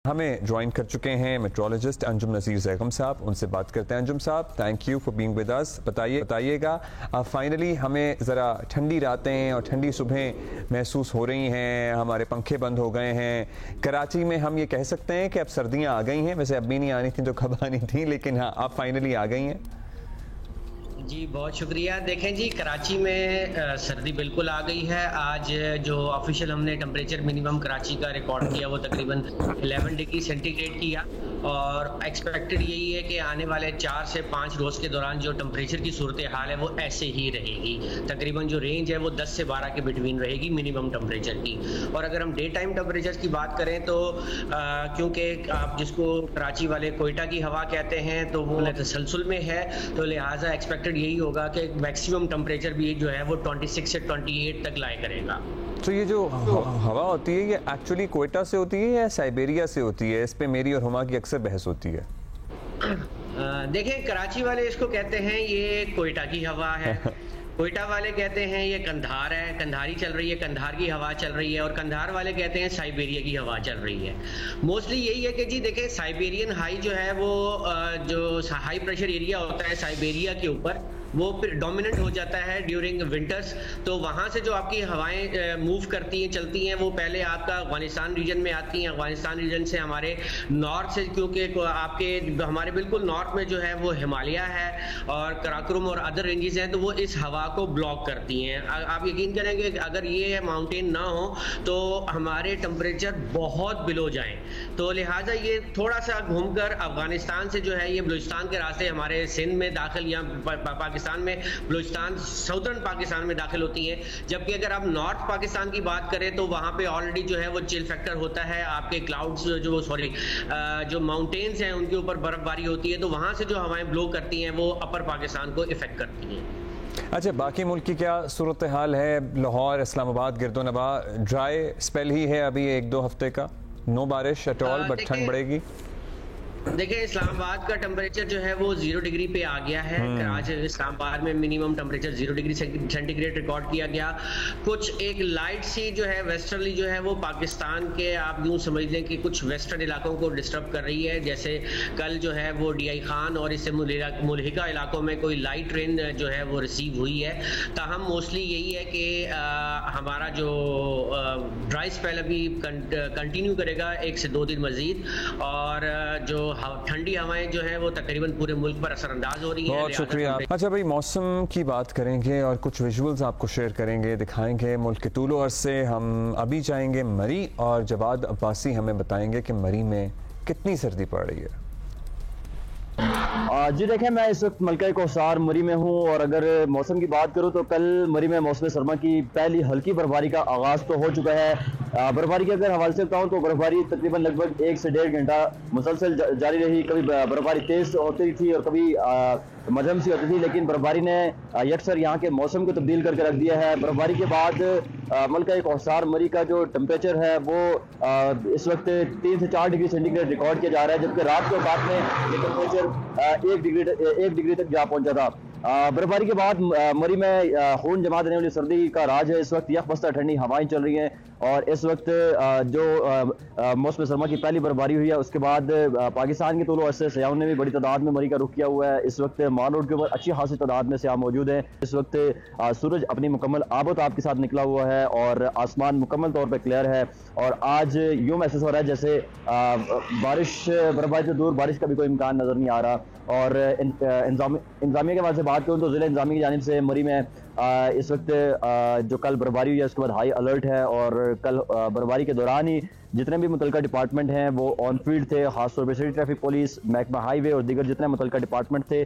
हमें ज्वाइन कर चुके हैं मेट्रोलॉजिस्ट अंजुम नज़ीर ज़ैगम साहब। उनसे बात करते हैं। अंजुम साहब, thank you for being with us. बताइएगा फाइनली हमें ज़रा ठंडी रातें और ठंडी सुबहें महसूस हो रही हैं, हमारे पंखे बंद हो गए हैं कराची में। हम ये कह सकते हैं कि अब सर्दियां आ गई हैं। वैसे अब भी नहीं आनी थी तो कब आनी थी, लेकिन हाँ अब फाइनली आ गई हैं। जी बहुत शुक्रिया। देखें जी, कराची में सर्दी बिल्कुल आ गई है। आज जो ऑफिशियल हमने टेम्परेचर मिनिमम कराची का रिकॉर्ड किया वो तकरीबन 11 डिग्री सेंटीग्रेड किया और एक्सपेक्टेड यही है कि आने वाले 4 से 5 रोज़ के दौरान जो टेम्परेचर की सूरत हाल है वो ऐसे ही रहेगी। तकरीबन जो रेंज है वो 10 से 12 के बिटवीन रहेगी मिनिमम टेम्परेचर की। और अगर हम डे टाइम टेम्परेचर की बात करें तो क्योंकि आप जिसको कराची वाले कोयटा की हवा कहते हैं तो वो तसलसल में है, तो लिहाजा एक्सपेक्टेड यही होगा कि मैक्सिमम टेम्परेचर भी जो है वो 26 से 28 तक लाया करेगा। तो ये जो हवा होती है ये एक्चुअली कोयटा से होती है या साइबेरिया से होती है? इस पे मेरी और हुमा की अक्सर बहस होती है। देखें, कराची वाले इसको कहते हैं ये कोयटा की हवा है, कोयटा वाले कहते हैं ये कंधार है, कंधारी चल रही है, कंधार की हवा चल रही है, और कंधार वाले कहते हैं साइबेरिया की हवा चल रही है। मोस्टली यही है कि जी देखें, साइबेरियन हाई जो है वो जो हाई प्रेशर एरिया होता है साइबेरिया के ऊपर वो डोमिनेंट हो जाता है ड्यूरिंग विंटर्स। तो वहाँ से जो आपकी हवाएं मूव करती हैं, चलती हैं, वो पहले आपका अफगानिस्तान रीजन में आती हैं। अफगानिस्तान रीजन से हमारे नॉर्थ से, क्योंकि आपके हमारे बिल्कुल नॉर्थ में जो है वो हिमालय है और कराकोरम और अदर रेंजेस हैं, तो वो इस हवा को ब्लॉक करती हैं। आप यकीन करेंगे अगर ये माउंटेन ना हो तो हमारे टेम्परेचर बहुत बिलो जाएं। तो लिहाजा ये थोड़ा सा घूमकर अफगानिस्तान से जो है ये बलूचिस्तान के रास्ते हमारे सिंध में दाखिल या पाकिस्तान में, बलूचिस्तान सऊदर्न पाकिस्तान में दाखिल होती है। जबकि अगर आप नॉर्थ पाकिस्तान की बात करें तो वहां पे ऑलरेडी जो है वो चिल फैक्टर होता है। आपके क्लाउड्स जो माउंटेन्स हैं उनके ऊपर बर्फबारी होती है, तो वहां से जो हवाएं ब्लो करती हैं वो अपर पाकिस्तान को इफेक्ट करती हैं। अच्छा, बाकी मुल्क की क्या सूरत हाल है? लाहौर, इस्लामाबाद, गिरदोनवा ड्राई स्पेल ही है अभी 1-2 हफ्ते का, नो बारिश एट ऑल, बट ठंड बढ़ेगी। देखिए, इस्लामाबाद का टेम्परेचर जो है वो 0 डिग्री पे आ गया है। आज इस्लामाबाद में minimum temperature 0 degree centigrade record किया गया। कुछ एक लाइट सी जो है वेस्टर्ली जो है वो पाकिस्तान के, आप यूँ समझ लें कि कुछ वेस्टर्न इलाकों को डिस्टर्ब कर रही है। जैसे कल जो है वो DI खान और इससे मुल्हिका इलाकों में कोई लाइट रेन जो है वो रिसीव हुई है। ताहम मोस्टली यही है कि हमारा जो ड्राई स्पेल अभी कंटिन्यू करेगा 1 से 2 दिन मजीद, और जो ठंडी हवाएं जो है वो तकरीबन पूरे मुल्क पर असरअंदाज हो रही हैं। बहुत शुक्रिया। अच्छा भाई, मौसम की बात करेंगे और कुछ विजुअल्स आपको शेयर करेंगे, दिखाएंगे मुल्क के तूलो अर्ज़ से। हम अभी जाएंगे मरी और जवाद अब्बासी हमें बताएंगे कि मरी में कितनी सर्दी पड़ रही है। जी देखें, मैं इस वक्त मलका कोसार मरी में हूँ और अगर मौसम की बात करूँ तो कल मरी में मौसम सरमा की पहली हल्की बर्फबारी का आगाज़ तो हो चुका है। बर्फबारी के अगर हवाले से बताऊँ तो बर्फबारी तकरीबन लगभग 1 से 1.5 घंटा मुसलसल जारी रही। कभी बर्फबारी तेज़ होती थी और कभी मध्यम सी होती थी, लेकिन बर्फबारी ने यकसर यहाँ के मौसम को तब्दील करके रख दिया है। बर्फबारी के बाद मलका कोसार मरी का जो टेम्परेचर है वो इस वक्त 3 से 4 डिग्री सेंटीग्रेड रिकॉर्ड किया जा रहा है, जबकि रात के औकात में ये टेम्परेचर 1 डिग्री तक जा पहुंचा था। बर्फबारी के बाद मरी में खून जमा देने वाली सर्दी का राज है। इस वक्त यख बस्ता ठंडी हवाएं चल रही हैं और इस वक्त जो मौसम सरमा की पहली बर्फबारी हुई है उसके बाद पाकिस्तान के तूलो से सयाहों ने भी बड़ी तादाद में मरी का रुख किया हुआ है। इस वक्त मान रोड के ऊपर अच्छी खासी तादाद में सयाह मौजूद हैं। इस वक्त सूरज अपनी मुकम्मल आबोताब के साथ निकला हुआ है और आसमान मुकम्मल तौर पर क्लियर है और आज यूँ महसूस हो रहा है जैसे बारिश, बर्फबारी से दूर बारिश का भी कोई इम्कान नज़र नहीं आ रहा। और इंतजामिया के बाद से बात करूँ तो ज़िला इंतजामिया की जानिब से मरी में इस वक्त जो कल बर्फबारी हुई है उसके बाद हाई अलर्ट है और कल बर्फबारी के दौरान ही जितने भी मुतलका डिपार्टमेंट हैं वो ऑन फील्ड थे। खासतौर पर सिटी ट्रैफिक पुलिस, महकमा हाईवे और दीगर जितने मुतलका डिपार्टमेंट थे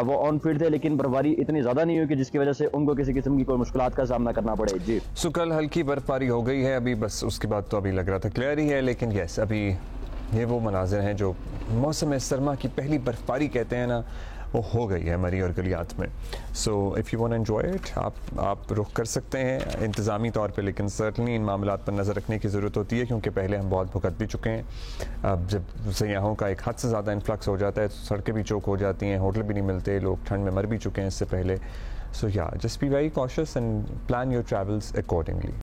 वो ऑन फील्ड थे, लेकिन बर्फबारी इतनी ज़्यादा नहीं हुई कि जिसकी वजह से उनको किसी किस्म की कोई मुश्किलात का सामना करना पड़े। जी सो कल हल्की बर्फबारी हो गई है अभी, बस उसके बाद तो अभी लग रहा था क्लियर ही है, लेकिन यस अभी ये वो मनाजिर हैं जो मौसम सरमा की पहली बर्फबारी कहते हैं ना, वो हो गई है मरी और गलियात में। So if you want enjoy it आप रुख कर सकते हैं इंतज़ामी तौर पे, लेकिन सर्टनली इन मामलात पर नज़र रखने की ज़रूरत होती है क्योंकि पहले हम बहुत भुगत भी चुके हैं। अब जब सयाहों का एक हद से ज़्यादा इन्फ्लक्स हो जाता है तो सड़कें भी चौक हो जाती हैं, होटल भी नहीं मिलते, लोग ठंड में मर भी चुके हैं इससे पहले। सो या just be very cautious and plan your travels accordingly.